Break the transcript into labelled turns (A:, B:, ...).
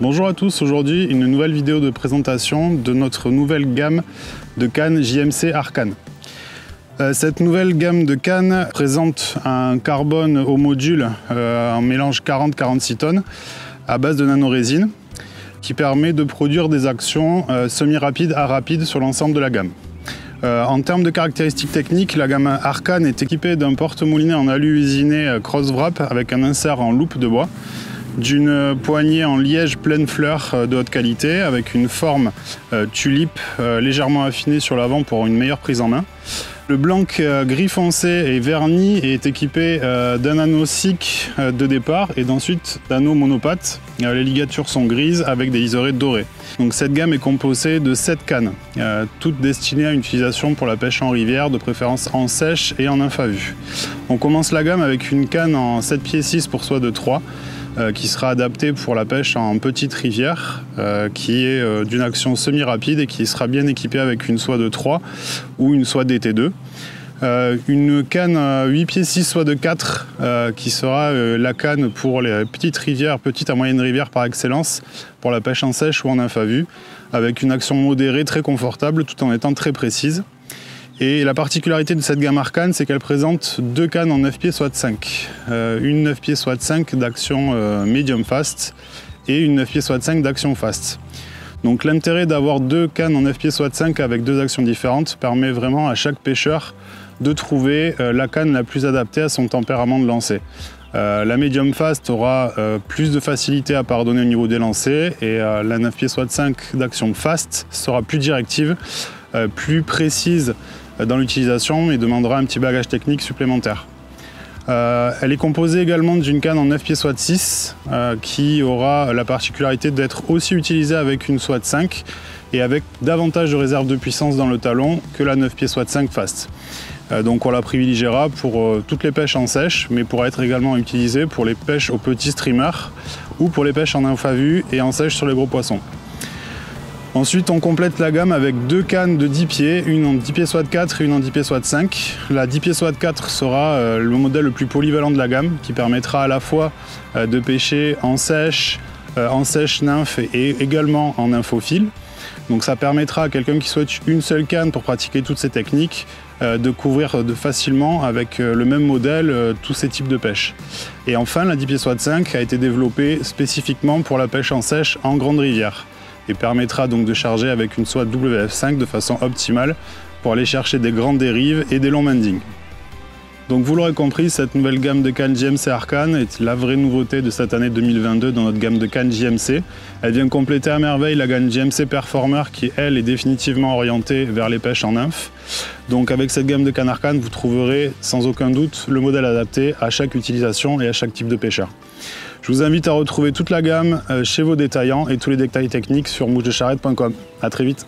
A: Bonjour à tous, aujourd'hui une nouvelle vidéo de présentation de notre nouvelle gamme de cannes JMC Arcan. Cette nouvelle gamme de cannes présente un carbone au module en mélange 40-46 tonnes à base de nanorésine qui permet de produire des actions semi-rapides à rapides sur l'ensemble de la gamme. En termes de caractéristiques techniques, la gamme Arcan est équipée d'un porte-moulinet en alu usiné cross-wrap avec un insert en loupe de bois, d'une poignée en liège pleine fleur de haute qualité avec une forme tulipe légèrement affinée sur l'avant pour une meilleure prise en main. Le blanc gris foncé et verni est équipé d'un anneau SICK de départ et d'ensuite d'anneaux monopathes. Les ligatures sont grises avec des liserés dorés. Donc cette gamme est composée de 7 cannes, toutes destinées à une utilisation pour la pêche en rivière, de préférence en sèche et en nymphe à vue. On commence la gamme avec une canne en 7 pieds 6 pour soie de 3 qui sera adaptée pour la pêche en petite rivière, qui est d'une action semi-rapide et qui sera bien équipée avec une soie de 3 ou une soie DT2. Une canne 8 pieds 6 soie de 4 qui sera la canne pour les petites rivières, petites à moyennes rivières par excellence, pour la pêche en sèche ou en nymphe à vue, avec une action modérée très confortable tout en étant très précise. Et la particularité de cette gamme Arcan, c'est qu'elle présente 2 cannes en 9 pieds soie de 5. Une 9 pieds soie de 5 d'action medium fast et une 9 pieds soie de 5 d'action fast. Donc l'intérêt d'avoir 2 cannes en 9 pieds soie de 5 avec 2 actions différentes permet vraiment à chaque pêcheur de trouver la canne la plus adaptée à son tempérament de lancer. La medium fast aura plus de facilité à pardonner au niveau des lancers et la 9 pieds soie de 5 d'action fast sera plus directive, plus précise dans l'utilisation et demandera un petit bagage technique supplémentaire. Elle est composée également d'une canne en 9 pieds soie de 6 qui aura la particularité d'être aussi utilisée avec une soie de 5 et avec davantage de réserve de puissance dans le talon que la 9 pieds soie de 5 fast. Donc on la privilégiera pour toutes les pêches en sèche, mais pourra être également utilisée pour les pêches aux petits streamers ou pour les pêches en nymphe à vue et en sèche sur les gros poissons. Ensuite, on complète la gamme avec 2 cannes de 10 pieds, une en 10 pieds soie de 4 et une en 10 pieds soie de 5. La 10 pieds soie de 4 sera le modèle le plus polyvalent de la gamme, qui permettra à la fois de pêcher en sèche nymphe et également en nymphophile. Donc ça permettra à quelqu'un qui souhaite une seule canne pour pratiquer toutes ces techniques de couvrir facilement avec le même modèle tous ces types de pêche. Et enfin, la 10 pieds soie de 5 a été développée spécifiquement pour la pêche en sèche en grande rivière, et permettra donc de charger avec une soie WF5 de façon optimale pour aller chercher des grandes dérives et des longs mendings. Donc vous l'aurez compris, cette nouvelle gamme de cannes JMC Arcan est la vraie nouveauté de cette année 2022 dans notre gamme de cannes JMC. Elle vient compléter à merveille la gamme JMC Performer qui, elle, est définitivement orientée vers les pêches en nymphe. Donc avec cette gamme de cannes Arcan, vous trouverez sans aucun doute le modèle adapté à chaque utilisation et à chaque type de pêcheur. Je vous invite à retrouver toute la gamme chez vos détaillants et tous les détails techniques sur mouchedecharrette.com. A très vite.